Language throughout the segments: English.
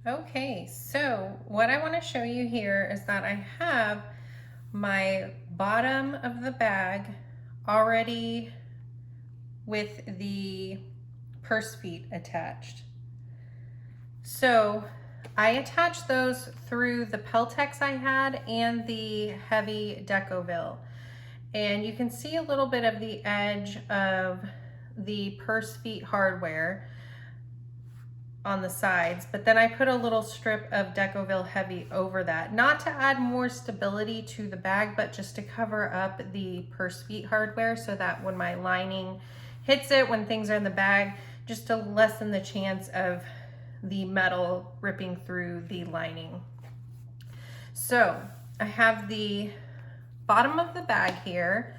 Okay, so what I want to show you here is that I have my bottom of the bag already with the purse feet attached. So I attached those through the Peltex I had and the heavy Decoville. And you can see a little bit of the edge of the purse feet hardware on the sides, but then I put a little strip of Decoville heavy over that, not to add more stability to the bag, but just to cover up the purse feet hardware so that when my lining hits it, when things are in the bag, just to lessen the chance of the metal ripping through the lining. So I have the bottom of the bag here,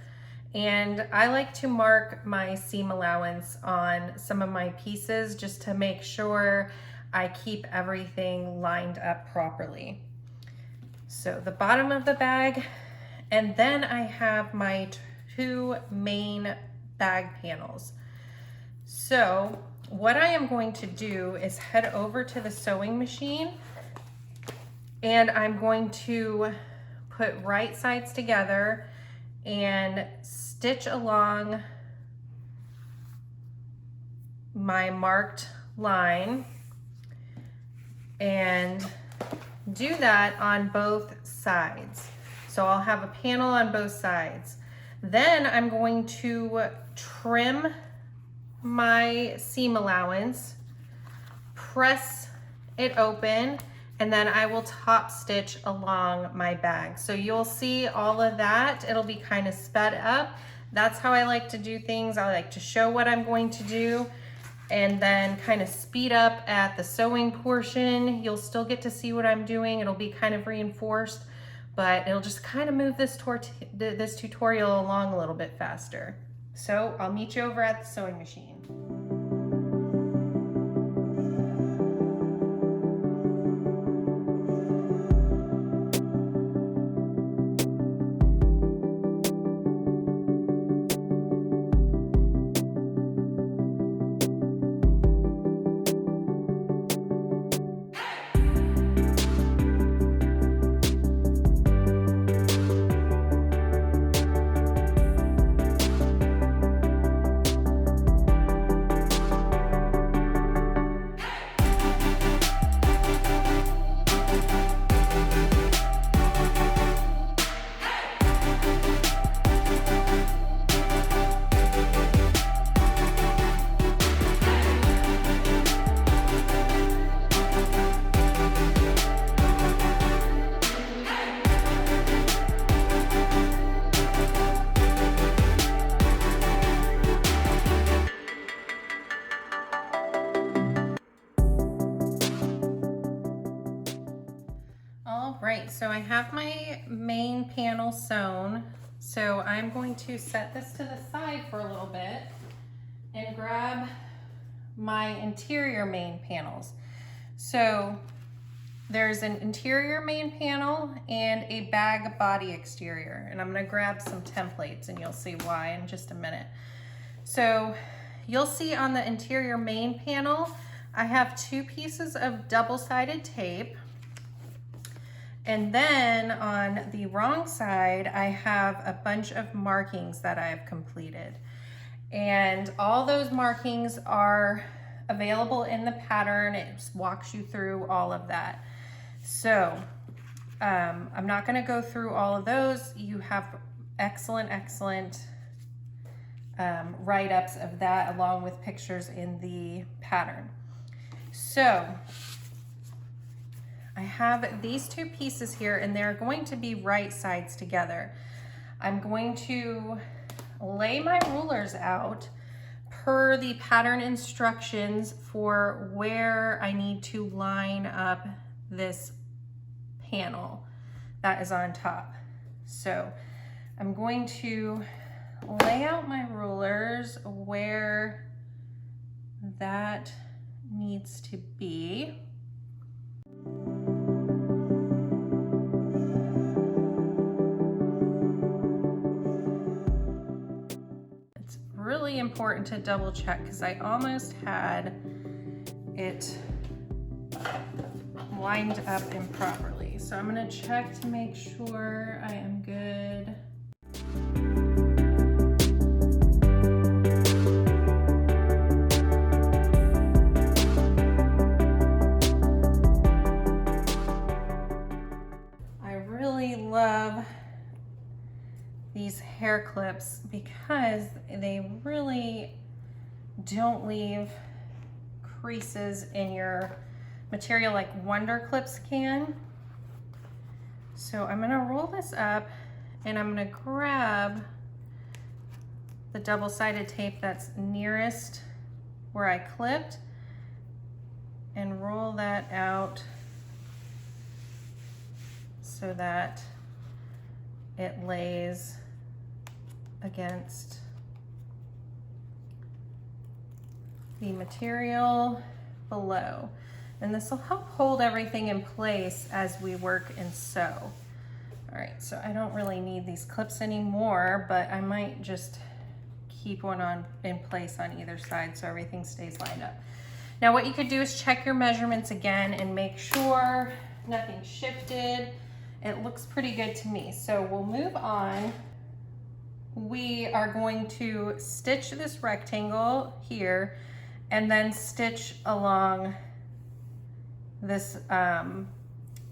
and I like to mark my seam allowance on some of my pieces just to make sure I keep everything lined up properly. So the bottom of the bag, and then I have my two main bag panels. So what I am going to do is head over to the sewing machine, and I'm going to put right sides together and stitch along my marked line and do that on both sides. So I'll have a panel on both sides. Then I'm going to trim my seam allowance, press it open, and then I will top stitch along my bag. So you'll see all of that. It'll be kind of sped up. That's how I like to do things. I like to show what I'm going to do and then kind of speed up at the sewing portion. You'll still get to see what I'm doing. It'll be kind of reinforced, but it'll just kind of move this tutorial along a little bit faster. So I'll meet you over at the sewing machine. Right, so I have my main panel sewn, so I'm going to set this to the side for a little bit and grab my interior main panels. So there's an interior main panel and a bag body exterior, and I'm going to grab some templates and you'll see why in just a minute. So you'll see on the interior main panel I have two pieces of double-sided tape. And then on the wrong side, I have a bunch of markings that I have completed. And all those markings are available in the pattern. It just walks you through all of that. So I'm not gonna go through all of those. You have excellent write-ups of that along with pictures in the pattern. So I have these two pieces here and they're going to be right sides together. I'm going to lay my rulers out per the pattern instructions for where I need to line up this panel that is on top. So I'm going to lay out my rulers where that needs to be. Really important to double check because I almost had it lined up improperly. So I'm gonna check to make sure I am good. I really love these hair clips because they really don't leave creases in your material like Wonder Clips can. So I'm gonna roll this up and I'm gonna grab the double-sided tape that's nearest where I clipped and roll that out so that it lays against the material below. And this will help hold everything in place as we work and sew. All right, so I don't really need these clips anymore, but I might just keep one on in place on either side so everything stays lined up. Now what you could do is check your measurements again and make sure nothing shifted. It looks pretty good to me. So we'll move on. We are going to stitch this rectangle here and then stitch along this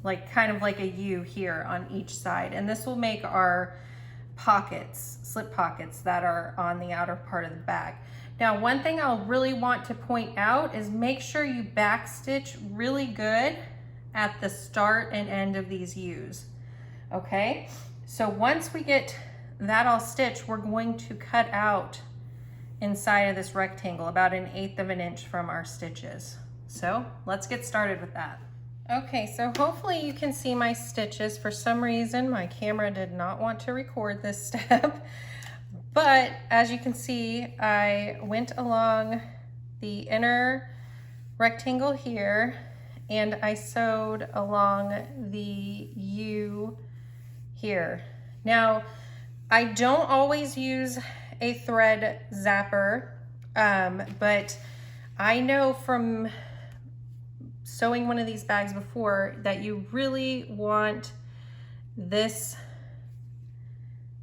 like kind of like a U here on each side. And this will make our pockets, slip pockets that are on the outer part of the bag. Now, one thing I'll really want to point out is make sure you backstitch really good at the start and end of these U's, okay? So once we get that all stitched, we're going to cut out inside of this rectangle about 1/8 of an inch from our stitches. So let's get started with that. Okay, so hopefully you can see my stitches. For some reason, my camera did not want to record this step, but as you can see, I went along the inner rectangle here and I sewed along the U here. Now, I don't always use a thread zapper, but I know from sewing one of these bags before that you really want this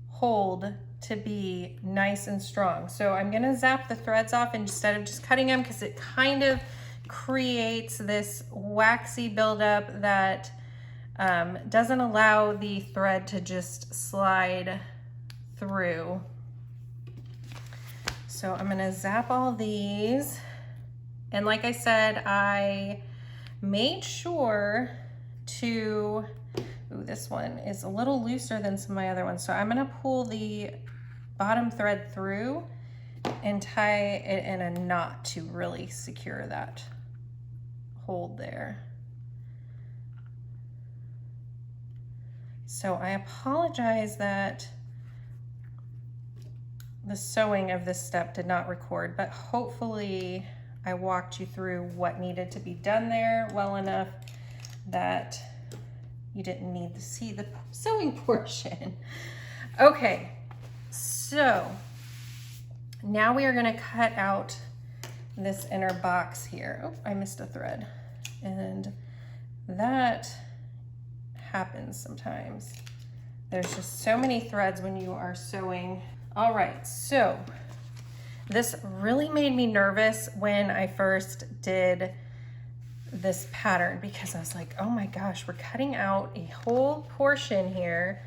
hold to be nice and strong. So I'm gonna zap the threads off instead of just cutting them because it kind of creates this waxy buildup that doesn't allow the thread to just slide through. So I'm gonna zap all these. And like I said, I made sure to, ooh, this one is a little looser than some of my other ones. So I'm gonna pull the bottom thread through and tie it in a knot to really secure that hold there. So I apologize that the sewing of this step did not record, but hopefully I walked you through what needed to be done there well enough that you didn't need to see the sewing portion. Okay, so now we are gonna cut out this inner box here. Oh, I missed a thread. And that happens sometimes. There's just so many threads when you are sewing. All right, so this really made me nervous when I first did this pattern because I was like, oh my gosh, we're cutting out a whole portion here.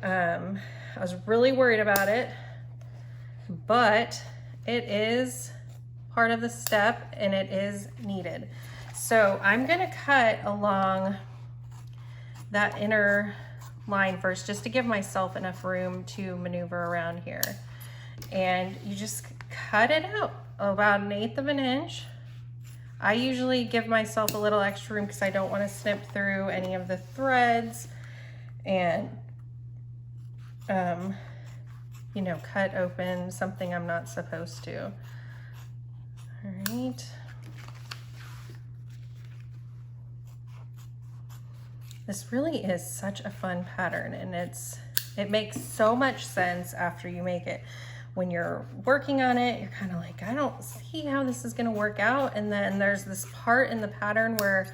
I was really worried about it, but it is part of the step and it is needed. So I'm gonna cut along that inner line first just to give myself enough room to maneuver around here. And you just cut it out about 1/8 of an inch. I usually give myself a little extra room because I don't want to snip through any of the threads and you know, cut open something I'm not supposed to. All right. This really is such a fun pattern, and it makes so much sense after you make it. When you're working on it, you're kind of like, I don't see how this is going to work out. And then there's this part in the pattern where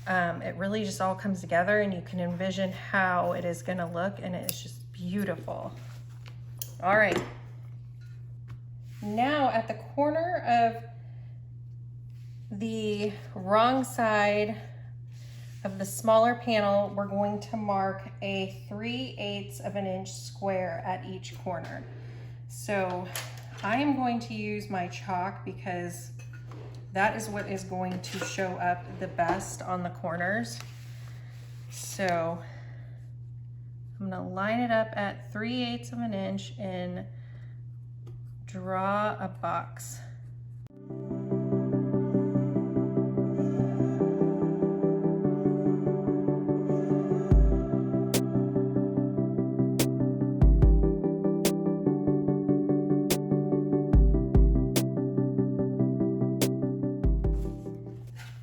it really just all comes together, and you can envision how it is gonna look, and it is just beautiful. All right, now at the corner of the wrong side of the smaller panel, we're going to mark a 3/8 of an inch square at each corner. So I am going to use my chalk because that is what is going to show up the best on the corners. So I'm gonna line it up at 3/8 of an inch and draw a box.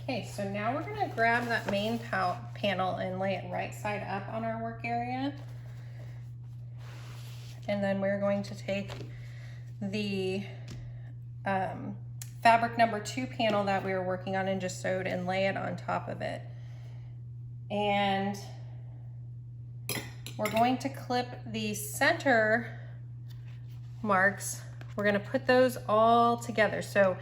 Okay, so now we're gonna grab that main panel and lay it right side up on our work area. And then we're going to take the fabric number 2 panel that we were working on and just sewed and lay it on top of it. And we're going to clip the center marks. We're gonna put those all together. So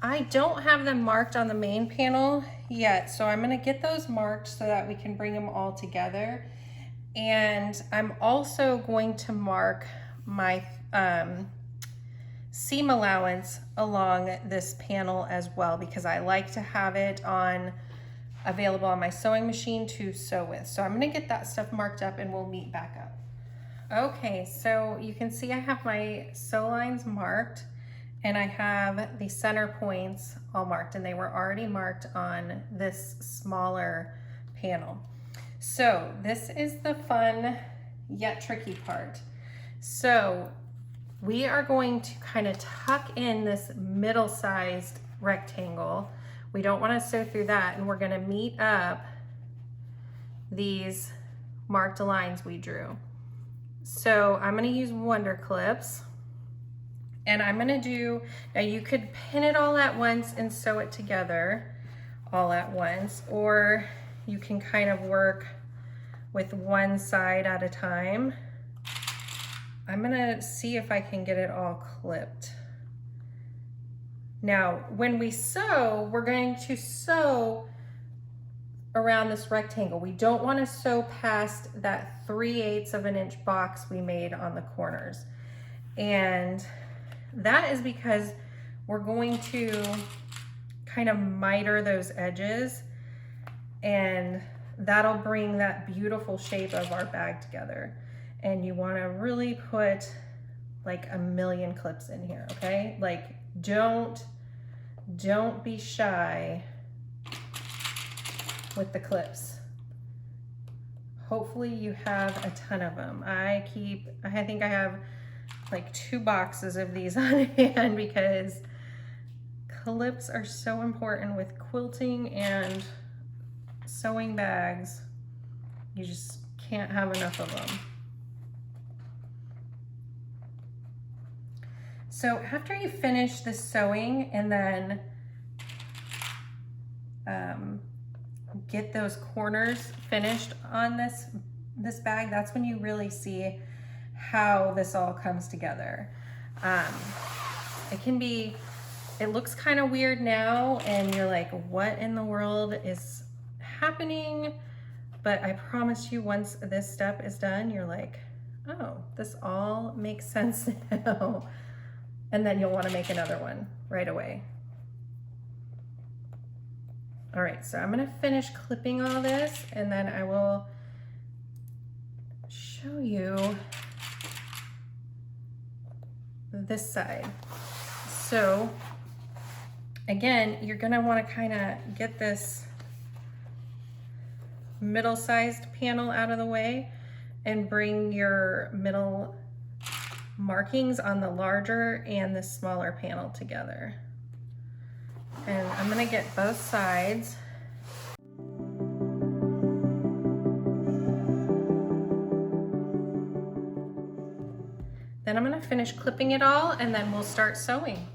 I don't have them marked on the main panel yet, so I'm gonna get those marked so that we can bring them all together. And I'm also going to mark my seam allowance along this panel as well, because I like to have it available on my sewing machine to sew with. So I'm gonna get that stuff marked up and we'll meet back up. Okay, so you can see I have my sew lines marked, and I have the center points all marked, and they were already marked on this smaller panel. So this is the fun yet tricky part. So we are going to kind of tuck in this middle-sized rectangle. We don't want to sew through that, and we're going to meet up these marked lines we drew. So I'm going to use Wonder Clips. And I'm gonna do, now you could pin it all at once and sew it together all at once, or you can kind of work with one side at a time. I'm gonna see if I can get it all clipped. Now, when we sew, we're going to sew around this rectangle. We don't wanna sew past that 3/8 of an inch box we made on the corners. And that is because we're going to kind of miter those edges, and that'll bring that beautiful shape of our bag together. And you want to really put like a million clips in here, okay? Like don't be shy with the clips. Hopefully you have a ton of them. I think I have like 2 boxes of these on hand, because clips are so important with quilting and sewing bags. You just can't have enough of them. So after you finish the sewing and then get those corners finished on this bag, that's when you really see how this all comes together. It looks kind of weird now, and you're like, what in the world is happening? But I promise you, once this step is done, you're like, oh, this all makes sense now. And then you'll want to make another one right away. All right, so I'm gonna finish clipping all this, and then I will show you this side. So again, you're gonna want to kind of get this middle-sized panel out of the way and bring your middle markings on the larger and the smaller panel together. And I'm gonna get both sides. Then I'm gonna finish clipping it all, and then we'll start sewing.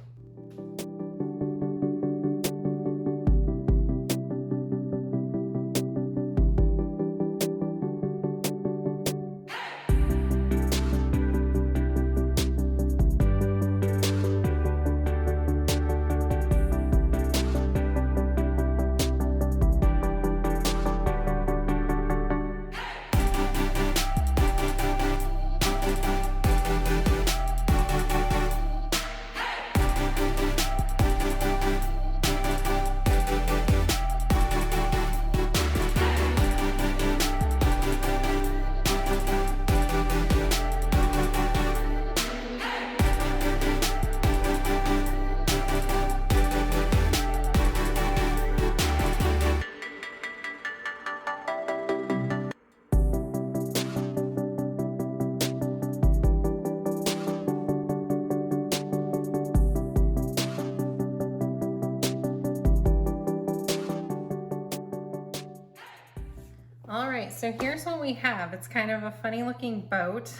All right, so here's what we have. It's kind of a funny looking boat.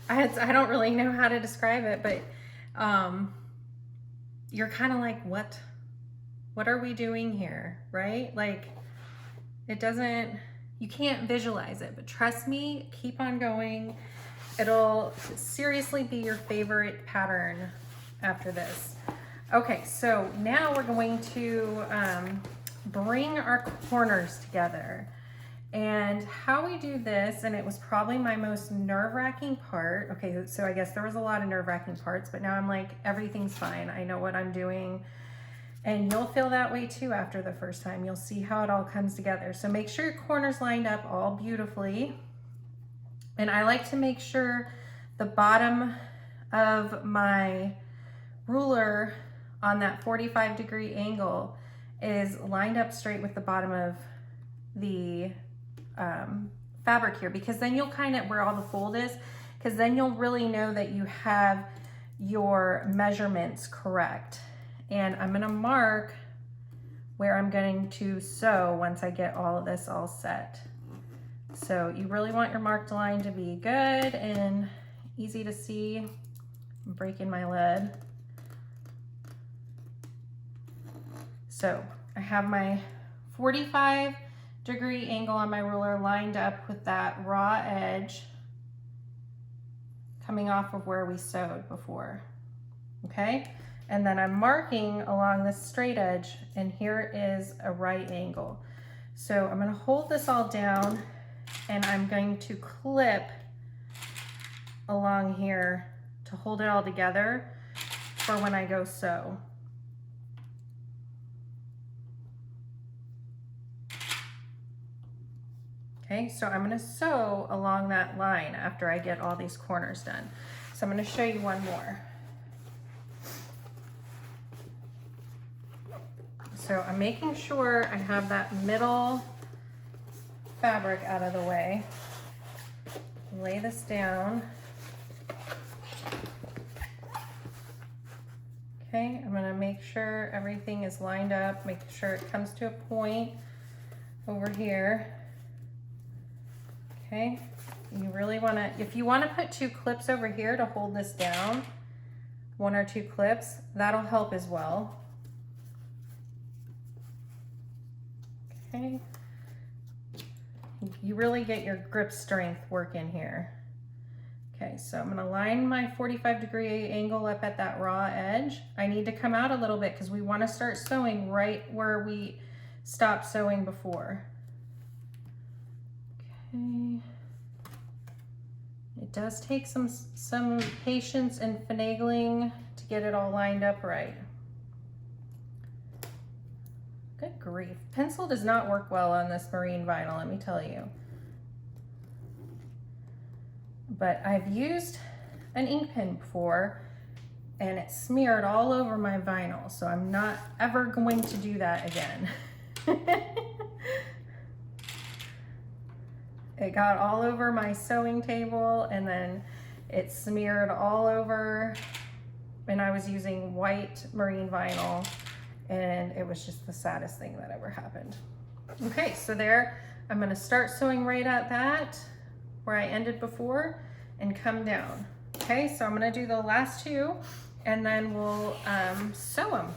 I don't really know how to describe it, but you're kind of like, what are we doing here, right? Like, it doesn't, you can't visualize it, but trust me, keep on going. It'll seriously be your favorite pattern after this. Okay, so now we're going to bring our corners together. And how we do this, and it was probably my most nerve-wracking part. Okay, so I guess there was a lot of nerve-wracking parts, but now I'm like, everything's fine. I know what I'm doing. And you'll feel that way too after the first time. You'll see how it all comes together. So make sure your corners lined up all beautifully. And I like to make sure the bottom of my ruler on that 45-degree angle is lined up straight with the bottom of the fabric here, because then you'll kind of, where all the fold is, because then you'll really know that you have your measurements correct. And I'm going to mark where I'm going to sew once I get all of this all set. So you really want your marked line to be good and easy to see. I'm breaking my lead. So I have my 45-degree angle on my ruler lined up with that raw edge coming off of where we sewed before, okay? And then I'm marking along this straight edge, and here is a right angle. So I'm gonna hold this all down, and I'm going to clip along here to hold it all together for when I go sew. Okay, so I'm gonna sew along that line after I get all these corners done. So I'm gonna show you one more. So I'm making sure I have that middle fabric out of the way. Lay this down. Okay, I'm gonna make sure everything is lined up, make sure it comes to a point over here. Okay, you really wanna, if you wanna put 2 clips over here to hold this down, 1 or 2 clips, that'll help as well. Okay, you really get your grip strength working here. Okay, so I'm gonna line my 45-degree angle up at that raw edge. I need to come out a little bit because we wanna start sewing right where we stopped sewing before. Okay. It does take some patience and finagling to get it all lined up right. Good grief. Pencil does not work well on this marine vinyl, let me tell you. But I've used an ink pen before and it smeared all over my vinyl, so I'm not ever going to do that again. It got all over my sewing table and then it smeared all over, and I was using white marine vinyl, and it was just the saddest thing that ever happened. Okay, so there, I'm gonna start sewing right at that where I ended before and come down. Okay, so I'm gonna do the last 2 and then we'll sew them.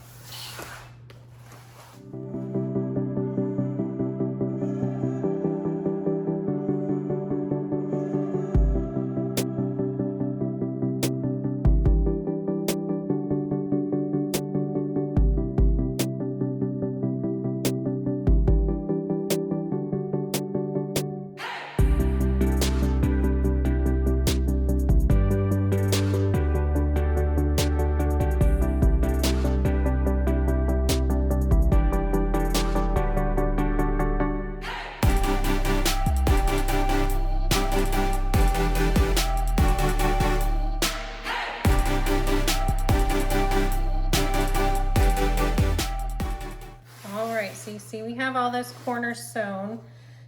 See, we have all those corners sewn.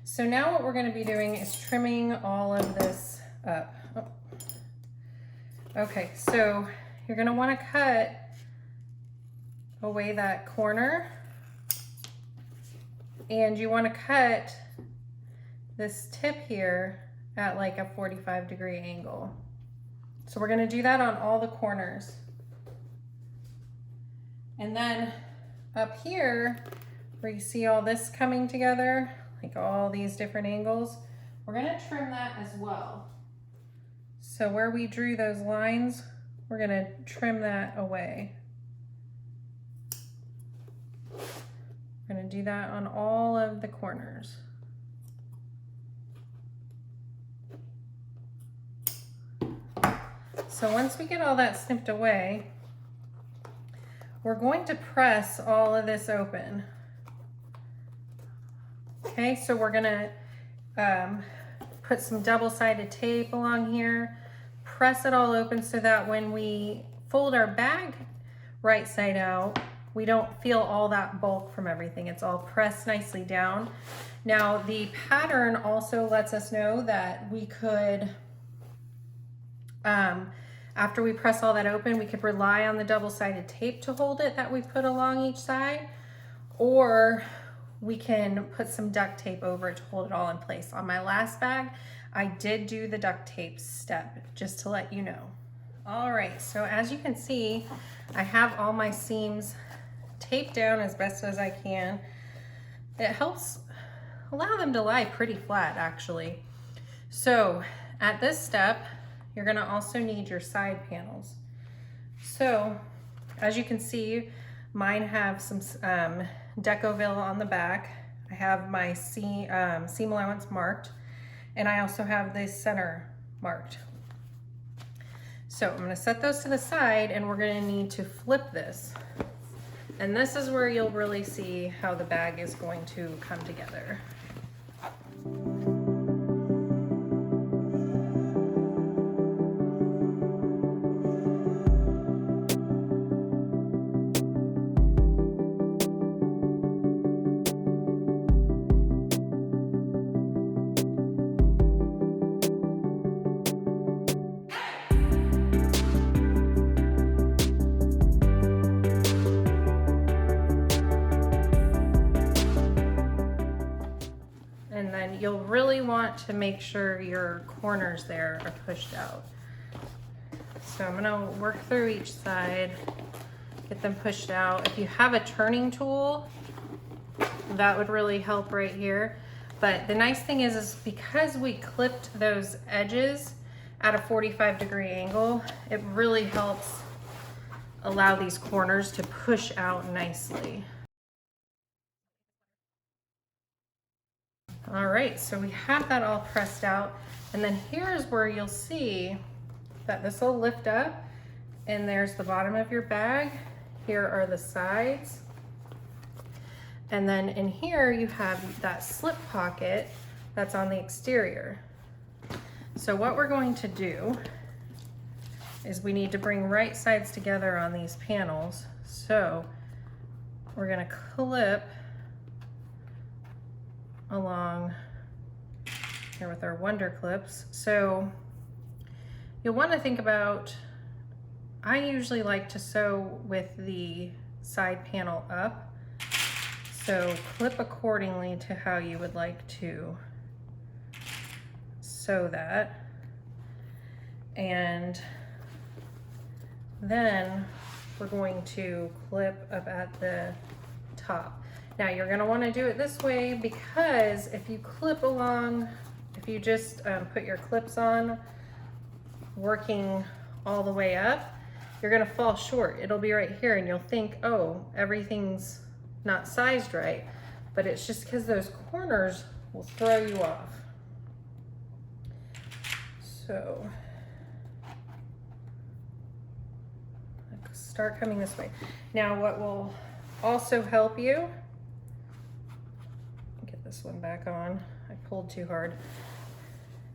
So now what we're going to be doing is trimming all of this up. Oh. Okay, so you're going to want to cut away that corner, and you want to cut this tip here at like a 45-degree angle. So we're gonna do that on all the corners. And then up here, where you see all this coming together, like all these different angles, we're gonna trim that as well. So where we drew those lines, we're gonna trim that away. We're gonna do that on all of the corners. So once we get all that snipped away, we're going to press all of this open. Okay, so we're gonna put some double-sided tape along here, press it all open so that when we fold our bag right side out, we don't feel all that bulk from everything. It's all pressed nicely down. Now the pattern also lets us know that we could, after we press all that open, we could rely on the double-sided tape to hold it that we put along each side, or we can put some duct tape over it to hold it all in place. On my last bag, I did do the duct tape step, just to let you know. All right, so as you can see, I have all my seams taped down as best as I can. It helps allow them to lie pretty flat, actually. So at this step, you're gonna also need your side panels. So as you can see, mine have some Decoville on the back. I have my seam allowance marked, and I also have the center marked. So I'm gonna set those to the side, and we're gonna need to flip this. And this is where you'll really see how the bag is going to come together. And then you'll really want to make sure your corners there are pushed out. So I'm gonna work through each side, get them pushed out. If you have a turning tool, that would really help right here. But the nice thing is because we clipped those edges at a 45-degree angle, it really helps allow these corners to push out nicely. All right, so we have that all pressed out, and then here's where you'll see that this will lift up, and there's the bottom of your bag. Here are the sides. And then in here you have that slip pocket that's on the exterior. So what we're going to do is we need to bring right sides together on these panels. So we're gonna clip along here with our Wonder Clips. So you'll want to think about, I usually like to sew with the side panel up. So clip accordingly to how you would like to sew that. And then we're going to clip up at the top. Now you're going to want to do it this way, because if you clip along, if you just put your clips on working all the way up, you're going to fall short. It'll be right here and you'll think, oh, everything's not sized right, but it's just because those corners will throw you off. So start coming this way. Now what will also help you, get this one back on, I pulled too hard,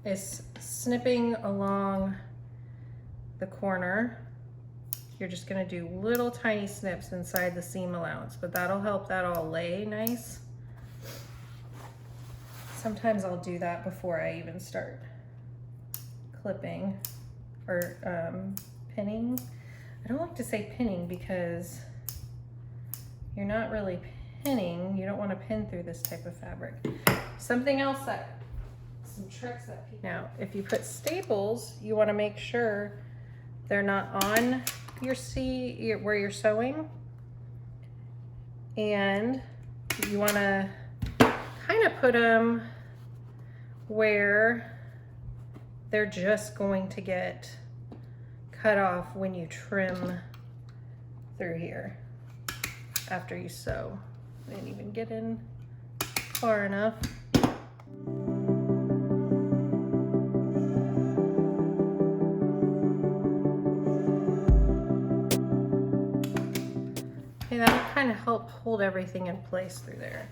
is snipping along the corner. You're just gonna do little tiny snips inside the seam allowance, but that'll help that all lay nice. Sometimes I'll do that before I even start clipping or pinning. I don't like to say pinning because you're not really pinning. You don't want to pin through this type of fabric. Something else that some tricks that people... Now, if you put staples, you want to make sure they're not on your where you're sewing, and you want to kind of put them where they're just going to get cut off when you trim through here after you sew. I didn't even get in far enough. Okay, that'll kind of help hold everything in place through there.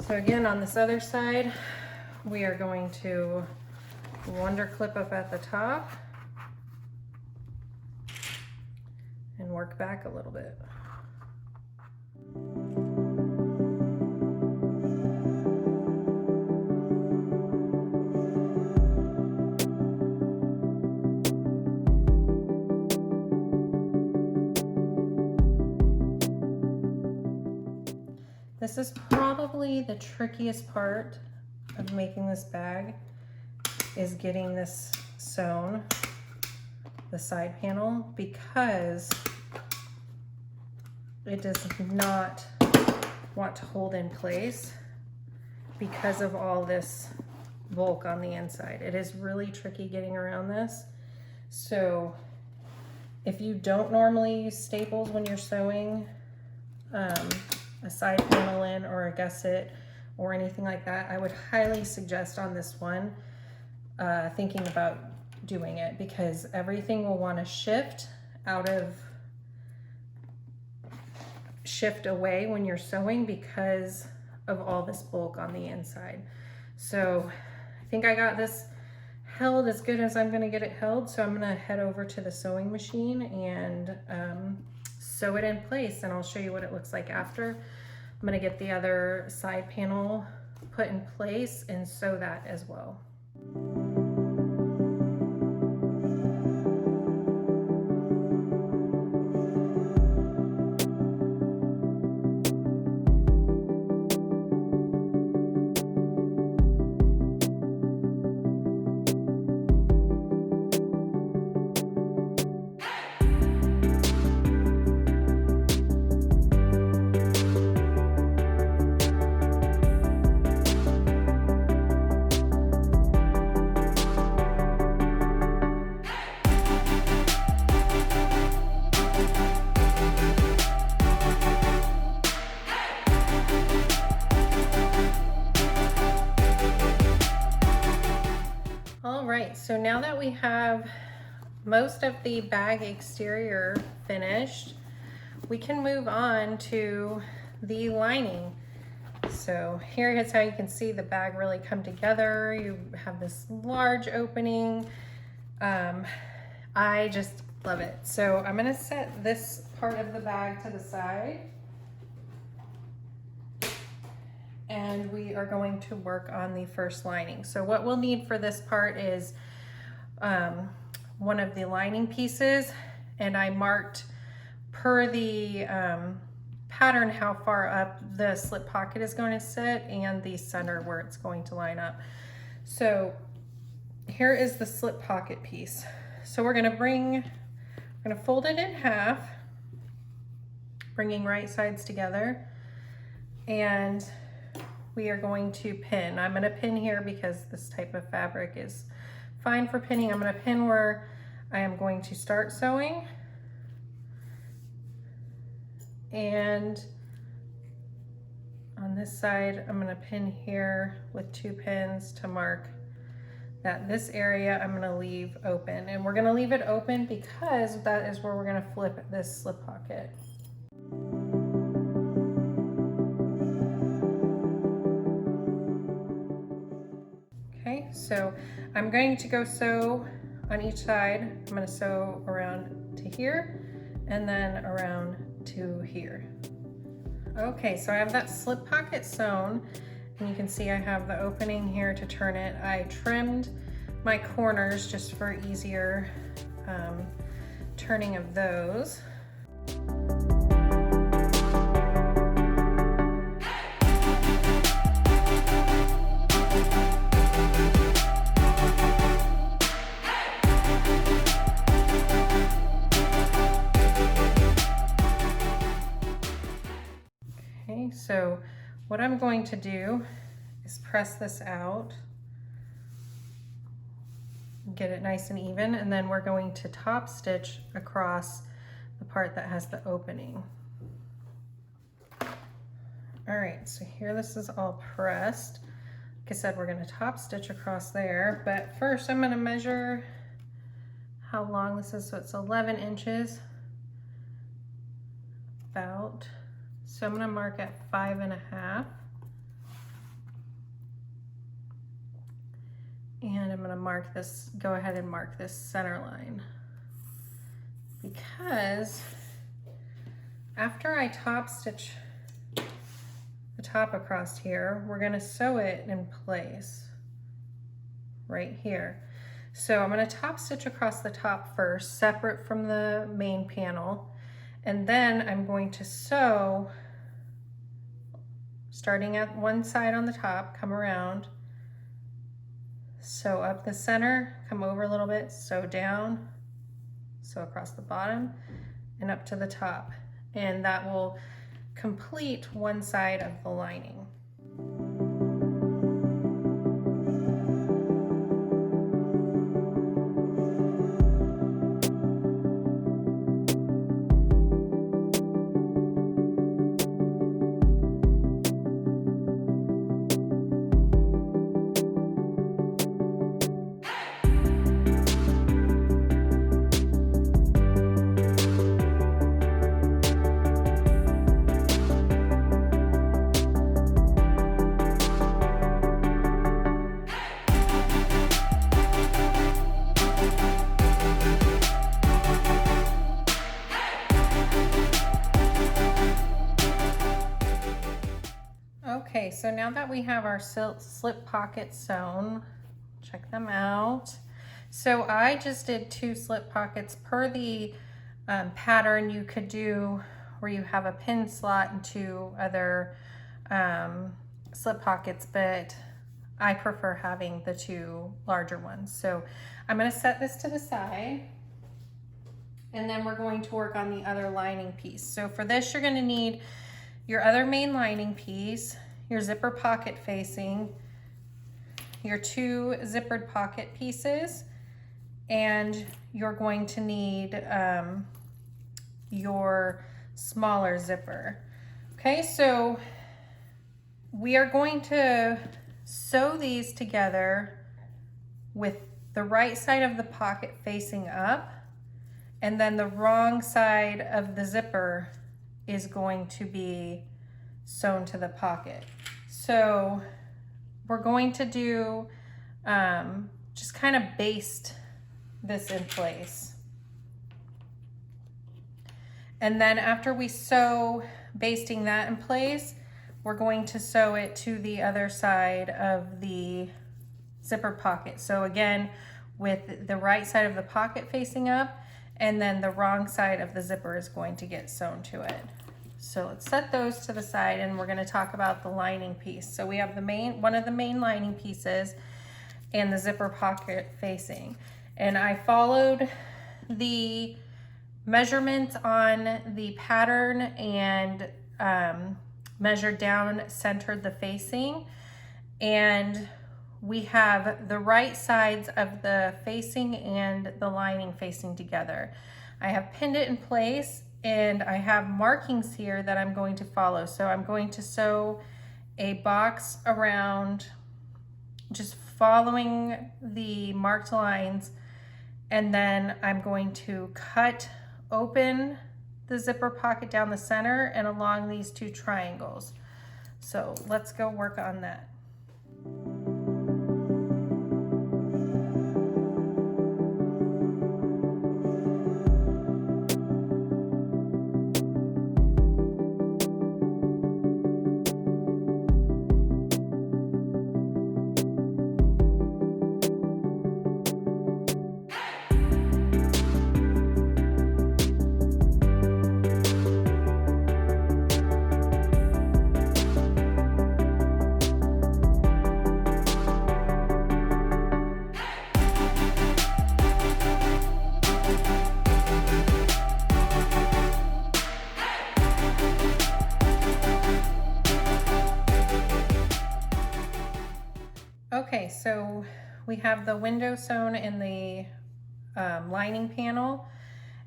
So again, on this other side, we are going to wonder clip up at the top and work back a little bit. This is probably the trickiest part of making this bag, is getting this sewn, the side panel, because it does not want to hold in place because of all this bulk on the inside. It is really tricky getting around this. So if you don't normally use staples when you're sewing a side panel in or a gusset or anything like that, I would highly suggest on this one thinking about doing it, because everything will want to shift away when you're sewing because of all this bulk on the inside. So I think I got this held as good as I'm going to get it held, so I'm going to head over to the sewing machine and sew it in place, and I'll show you what it looks like after. I'm going to get the other side panel put in place and sew that as well. So now that we have most of the bag exterior finished, we can move on to the lining. So here is how you can see the bag really come together. You have this large opening. I just love it. So I'm going to set this part of the bag to the side, and we are going to work on the first lining. So what we'll need for this part is one of the lining pieces, and I marked per the pattern how far up the slip pocket is going to sit and the center where it's going to line up. So here is the slip pocket piece. So we're going to fold it in half, bringing right sides together, and we are going to pin. I'm going to pin here because this type of fabric is fine for pinning. I'm going to pin where I am going to start sewing, and on this side I'm going to pin here with 2 pins to mark that this area I'm going to leave open, and we're going to leave it open because that is where we're going to flip this slip pocket. Okay, so I'm going to go sew on each side. I'm going to sew around to here and then around to here. Okay, so I have that slip pocket sewn, and you can see I have the opening here to turn it. I trimmed my corners just for easier turning of those. what I'm going to do is press this out, get it nice and even, and then we're going to top stitch across the part that has the opening. All right, so here this is all pressed. Like I said, we're going to top stitch across there, but first I'm going to measure how long this is. So it's 11 inches about. So I'm going to mark at 5.5. And I'm going to mark this, go ahead and mark this center line, because after I top stitch the top across here, we're going to sew it in place right here. So I'm going to top stitch across the top first, separate from the main panel, and then I'm going to sew starting at one side on the top, come around, sew up the center, come over a little bit, sew down, sew across the bottom and up to the top, and that will complete one side of the lining. Okay, so now that we have our slip pockets sewn, check them out. So I just did 2 slip pockets per the pattern. You could do where you have a pin slot and 2 other slip pockets, but I prefer having the 2 larger ones. So I'm going to set this to the side, and then we're going to work on the other lining piece. So for this, you're going to need your other main lining piece, your zipper pocket facing, your 2 zippered pocket pieces, and you're going to need your smaller zipper. Okay, so we are going to sew these together with the right side of the pocket facing up, and then the wrong side of the zipper is going to be sewn to the pocket. So we're going to do just kind of baste this in place. And then after we sew basting that in place, we're going to sew it to the other side of the zipper pocket. So again, with the right side of the pocket facing up, and then the wrong side of the zipper is going to get sewn to it. So let's set those to the side, and we're going to talk about the lining piece. So we have the one of the main lining pieces and the zipper pocket facing. And I followed the measurements on the pattern and measured down, centered the facing, and we have the right sides of the facing and the lining facing together. I have pinned it in place, and I have markings here that I'm going to follow. So I'm going to sew a box around, just following the marked lines, and then I'm going to cut open the zipper pocket down the center and along these 2 triangles. So let's go work on that. Okay, so we have the window sewn in the lining panel,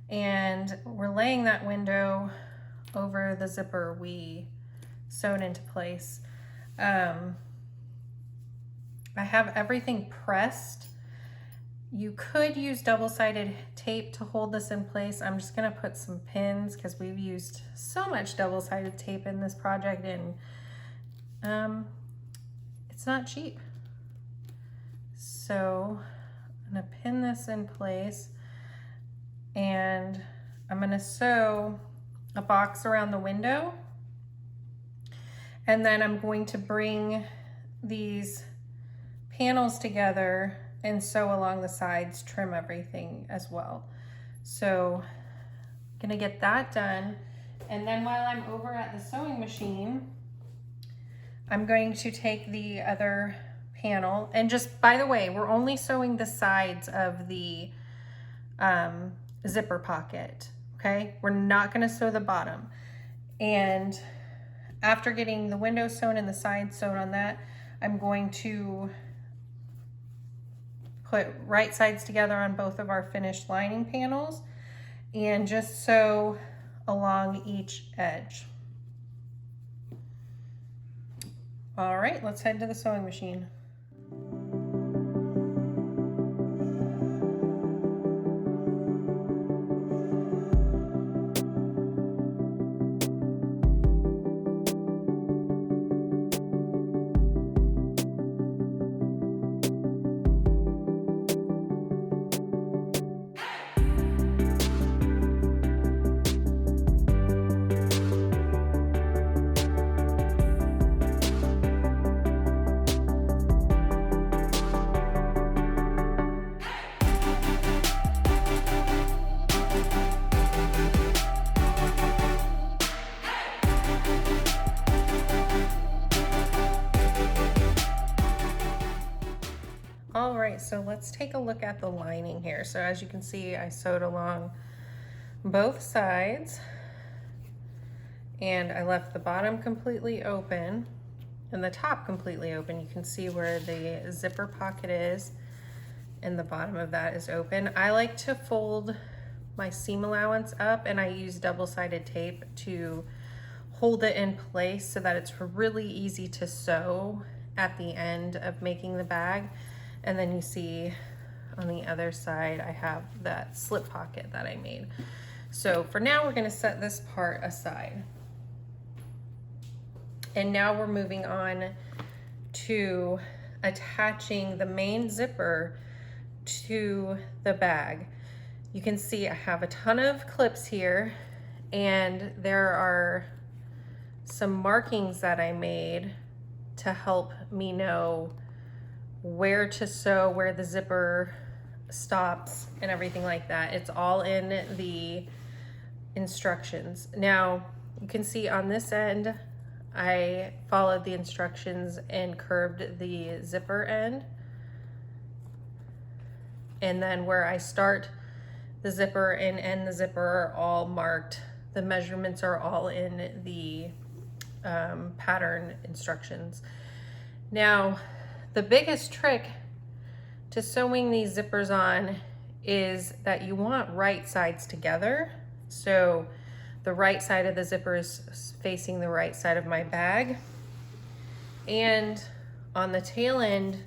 and we're laying that window over the zipper we sewn into place. I have everything pressed. You could use double-sided tape to hold this in place. I'm just gonna put some pins because we've used so much double-sided tape in this project, and it's not cheap. So I'm gonna pin this in place, and I'm gonna sew a box around the window, and then I'm going to bring these panels together and sew along the sides, trim everything as well. So I'm gonna get that done, and then while I'm over at the sewing machine, I'm going to take the other panel, and just by the way, we're only sewing the sides of the zipper pocket, okay? We're not gonna sew the bottom. And after getting the window sewn and the sides sewn on that, I'm going to put right sides together on both of our finished lining panels and just sew along each edge. All right, let's head to the sewing machine. All right, so let's take a look at the lining here. So as you can see, I sewed along both sides, and I left the bottom completely open and the top completely open. You can see where the zipper pocket is, and the bottom of that is open. I like to fold my seam allowance up, and I use double-sided tape to hold it in place so that it's really easy to sew at the end of making the bag. And then you see on the other side, I have that slip pocket that I made. So for now, we're gonna set this part aside. And now we're moving on to attaching the main zipper to the bag. You can see I have a ton of clips here, and there are some markings that I made to help me know where to sew, where the zipper stops and everything like that. It's all in the instructions. Now you can see on this end, I followed the instructions and curved the zipper end. And then where I start the zipper and end the zipper are all marked. The measurements are all in the pattern instructions. Now, the biggest trick to sewing these zippers on is that you want right sides together. So the right side of the zipper is facing the right side of my bag. And on the tail end,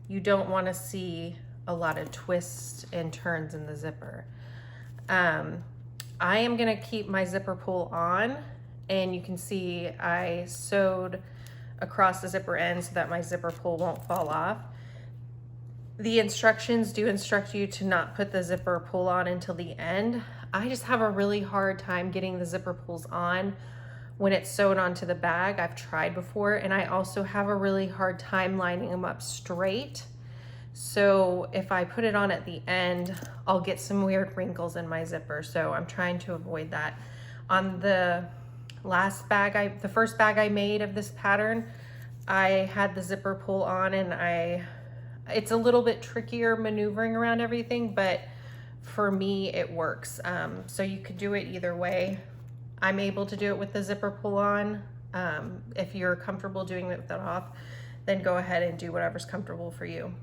you don't want to see a lot of twists and turns in the zipper. I am going to keep my zipper pull on, and you can see I sewed across the zipper end so that my zipper pull won't fall off. The instructions do instruct you to not put the zipper pull on until the end. I just have a really hard time getting the zipper pulls on when it's sewed onto the bag. I've tried before, and I also have a really hard time lining them up straight. So if I put it on at the end, I'll get some weird wrinkles in my zipper. So I'm trying to avoid that. On the last bag, the first bag I made of this pattern, I had the zipper pull on, and it's a little bit trickier maneuvering around everything, but for me it works. So you could do it either way. I'm able to do it with the zipper pull on. If you're comfortable doing it with it off, then go ahead and do whatever's comfortable for you.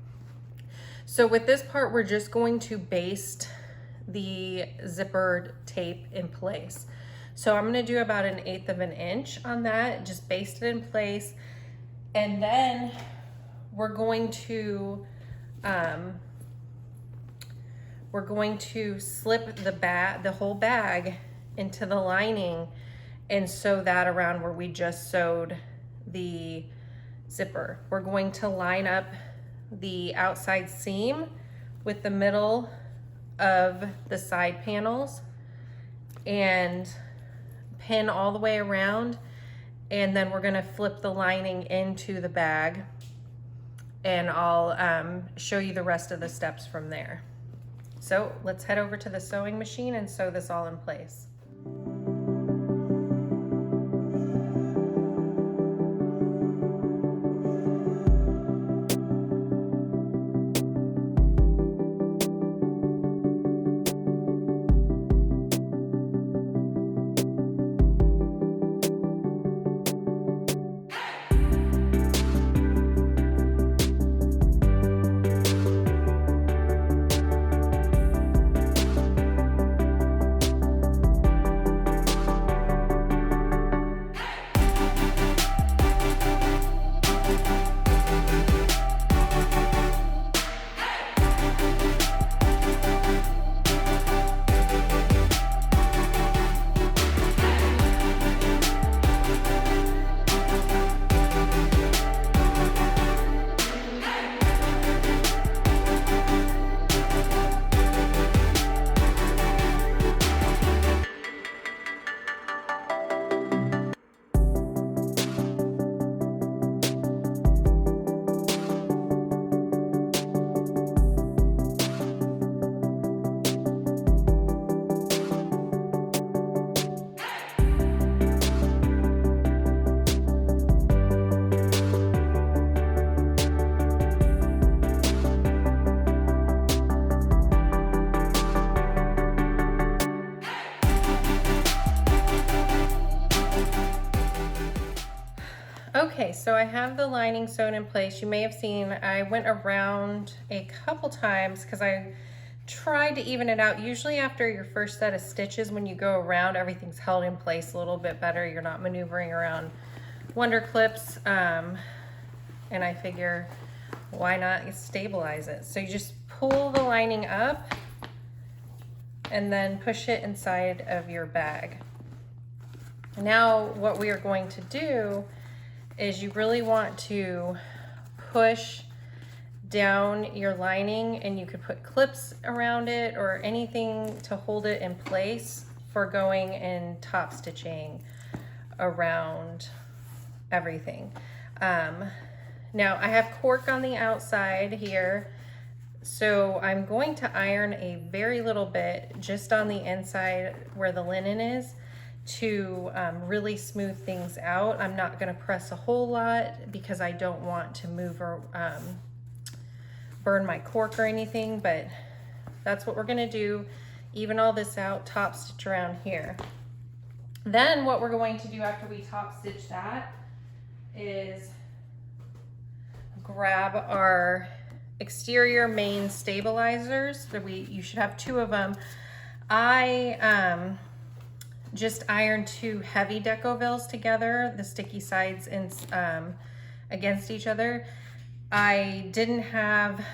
So with this part, we're just going to baste the zipper tape in place. So I'm gonna do about 1/8 of an inch on that, just baste it in place. And then we're going to slip the whole bag into the lining and sew that around where we just sewed the zipper. We're going to line up the outside seam with the middle of the side panels and pin all the way around, and then we're gonna flip the lining into the bag, and I'll show you the rest of the steps from there. So let's head over to the sewing machine and sew this all in place. Okay, so I have the lining sewn in place. You may have seen I went around a couple times because I tried to even it out. Usually after your first set of stitches, when you go around, everything's held in place a little bit better. You're not maneuvering around wonder clips, and I figure why not stabilize it? So you just pull the lining up and then push it inside of your bag. Now what we are going to do is you really want to push down your lining, and you could put clips around it or anything to hold it in place for going and top stitching around everything. Now I have cork on the outside here, so I'm going to iron a very little bit just on the inside where the linen is to really smooth things out. I'm not going to press a whole lot because I don't want to move or burn my cork or anything, but that's what we're going to do. Even all this out, top stitch around here. Then what we're going to do after we top stitch that is grab our exterior main stabilizers. You should have 2 of them. I just ironed 2 heavy Decovils together, the sticky sides against each other. I didn't have,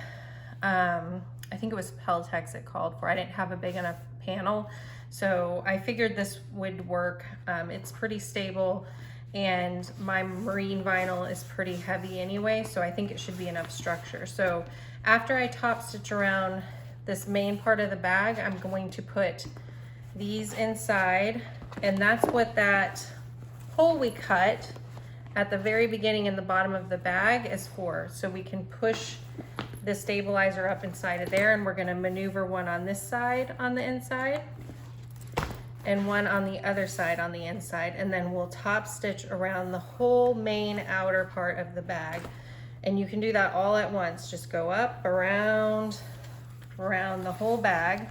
I think it was Peltex it called for. I didn't have a big enough panel, so I figured this would work. It's pretty stable, and my marine vinyl is pretty heavy anyway, so I think it should be enough structure. So after I top stitch around this main part of the bag, I'm going to put these inside, and that's what that hole we cut at the very beginning in the bottom of the bag is for. So we can push the stabilizer up inside of there, and we're going to maneuver one on this side on the inside and one on the other side on the inside, and then we'll top stitch around the whole main outer part of the bag. And you can do that all at once. Just go up, around the whole bag.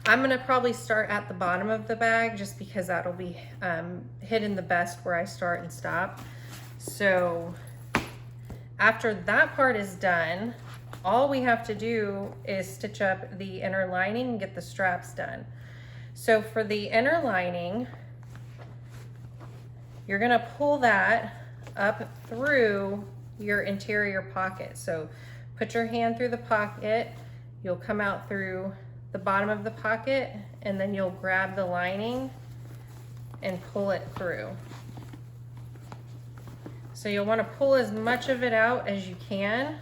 I'm gonna probably start at the bottom of the bag just because that'll be hidden the best where I start and stop. So After that part is done, all we have to do is stitch up the inner lining and get the straps done. So for the inner lining, you're gonna pull that up through your interior pocket. So put your hand through the pocket, you'll come out through the bottom of the pocket, and then you'll grab the lining and pull it through. So you'll want to pull as much of it out as you can.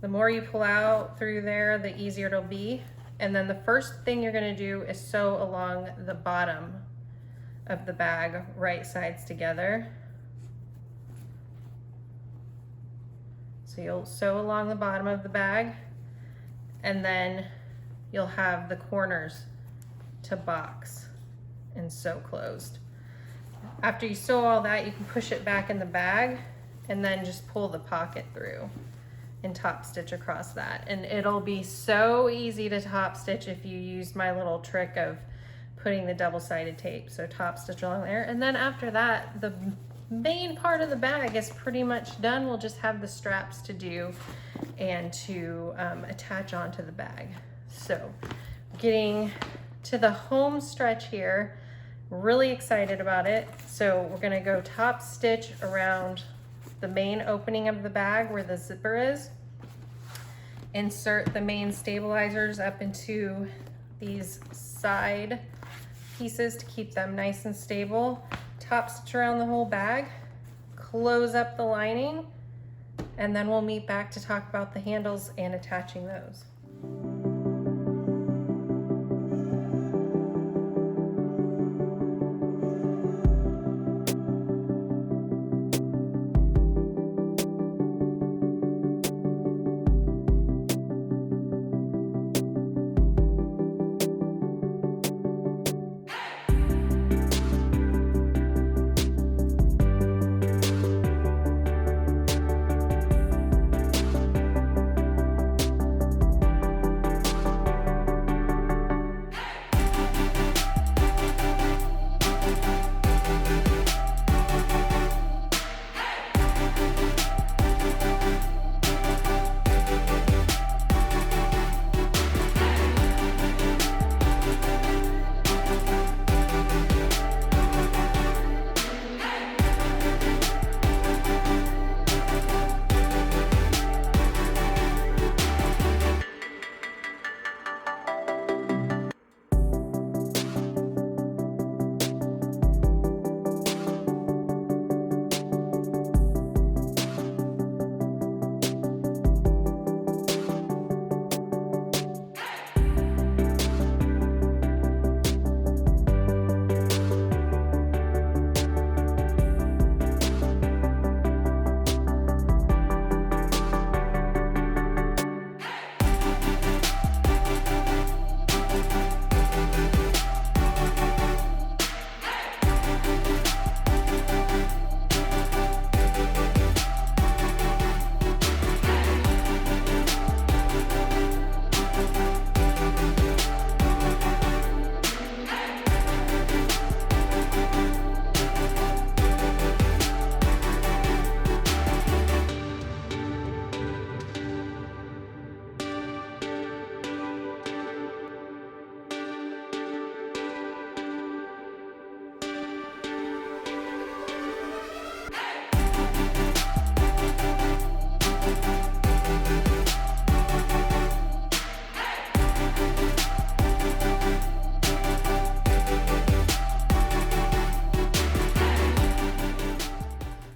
The more you pull out through there, the easier it'll be. And then the first thing you're going to do is sew along the bottom of the bag, right sides together. So you'll sew along the bottom of the bag, and then you'll have the corners to box and sew closed. After you sew all that, you can push it back in the bag and then just pull the pocket through and top stitch across that. And it'll be so easy to top stitch if you use my little trick of putting the double-sided tape. So top stitch along there. And then after that, the main part of the bag is pretty much done. We'll just have the straps to do and to attach onto the bag. So getting to the home stretch here, really excited about it. So we're gonna go top stitch around the main opening of the bag where the zipper is. Insert the main stabilizers up into these side pieces to keep them nice and stable. Top stitch around the whole bag, close up the lining, and then we'll meet back to talk about the handles and attaching those.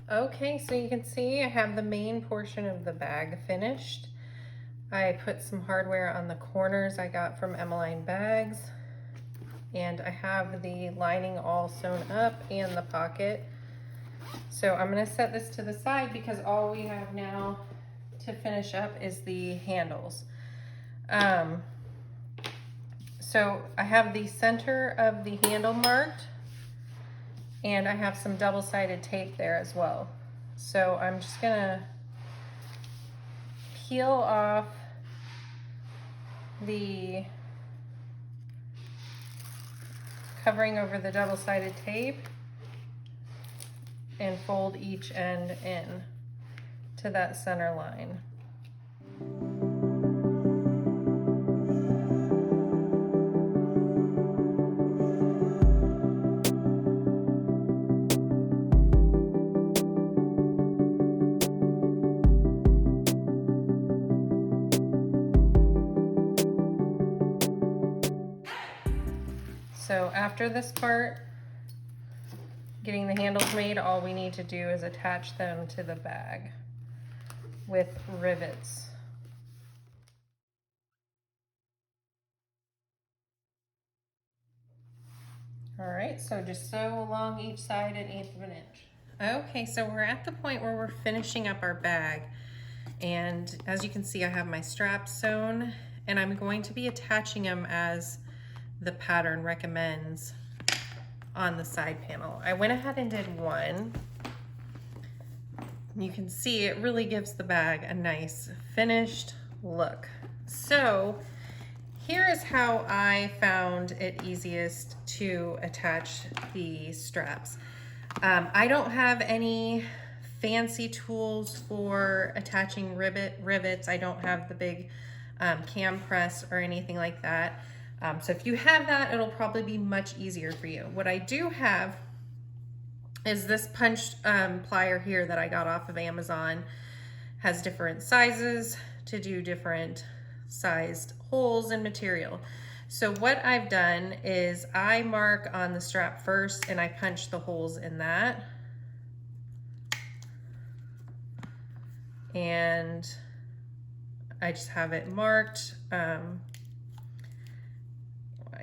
Okay, so you can see I have the main portion of the bag finished. I put some hardware on the corners I got from Emmaline bags, and I have the lining all sewn up and the pocket. So I'm going to set this to the side because all we have now to finish up is the handles. So I have the center of the handle marked, and I have some double-sided tape there as well. So I'm just gonna peel off the covering over the double-sided tape and fold each end in. to that center line. So after this part, getting the handles made, all we need to do is attach them to the bag with rivets. All right, so just sew along each side 1/8 of an inch. Okay, so we're at the point where we're finishing up our bag. And as you can see, I have my straps sewn, and I'm going to be attaching them as the pattern recommends on the side panel. I went ahead and did one. You can see it really gives the bag a nice finished look. So here is how I found it easiest to attach the straps. I don't have any fancy tools for attaching rivets. I don't have the big cam press or anything like that. So if you have that, it'll probably be much easier for you. What I do have is this punched plier here that I got off of Amazon. Has different sizes to do different sized holes and material. So what I've done is I mark on the strap first and I punch the holes in that. And I just have it marked. Why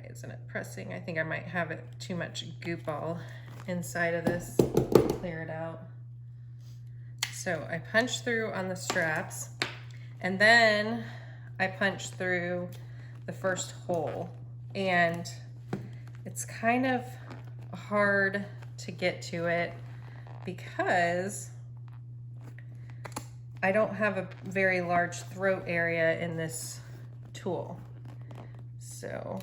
isn't it pressing? I think I might have it too much goop all inside of this. Clear it out. So I punch through on the straps, and then I punch through the first hole, and it's kind of hard to get to it because I don't have a very large throat area in this tool. So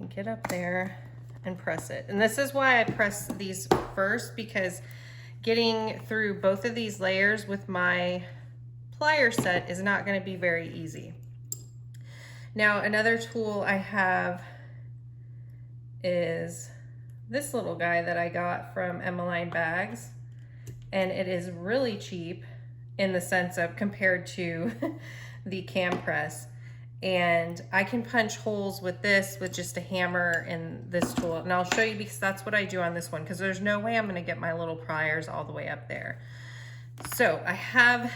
get up there and press it. And this is why I press these first, because getting through both of these layers with my plier set is not going to be very easy. Now another tool I have is this little guy that I got from Emmaline bags, and it is really cheap in the sense of compared to the cam press. And I can punch holes with this with just a hammer and this tool. And I'll show you because that's what I do on this one, because there's no way I'm going to get my little pliers all the way up there. So I have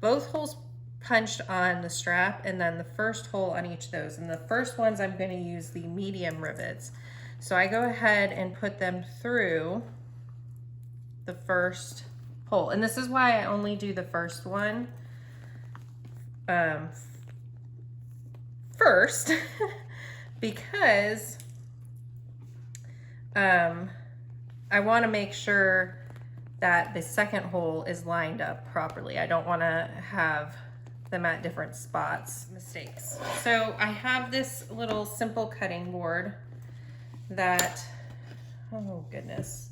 both holes punched on the strap and then the first hole on each of those. And the first ones I'm going to use the medium rivets. So I go ahead and put them through the first hole. And this is why I only do the first one first because I want to make sure that the second hole is lined up properly. I don't want to have them at different spots. Mistakes. So I have this little simple cutting board that, oh goodness,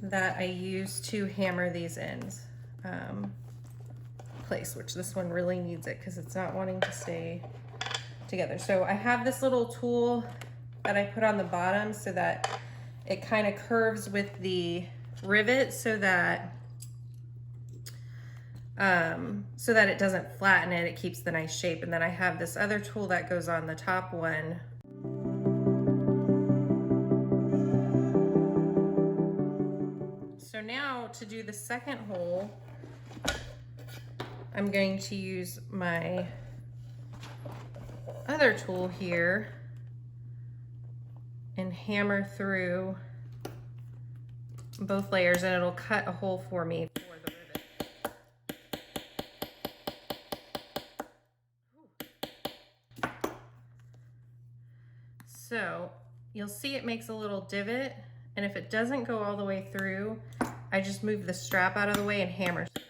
that I use to hammer these ends place, which this one really needs it because it's not wanting to stay together. So I have this little tool that I put on the bottom so that it kind of curves with the rivet so that it doesn't flatten it. It keeps the nice shape. And then I have this other tool that goes on the top one. So now to do the second hole, I'm going to use my other tool here and hammer through both layers, and it'll cut a hole for me for the rivet. So you'll see it makes a little divot, and if it doesn't go all the way through, I just move the strap out of the way and hammer through.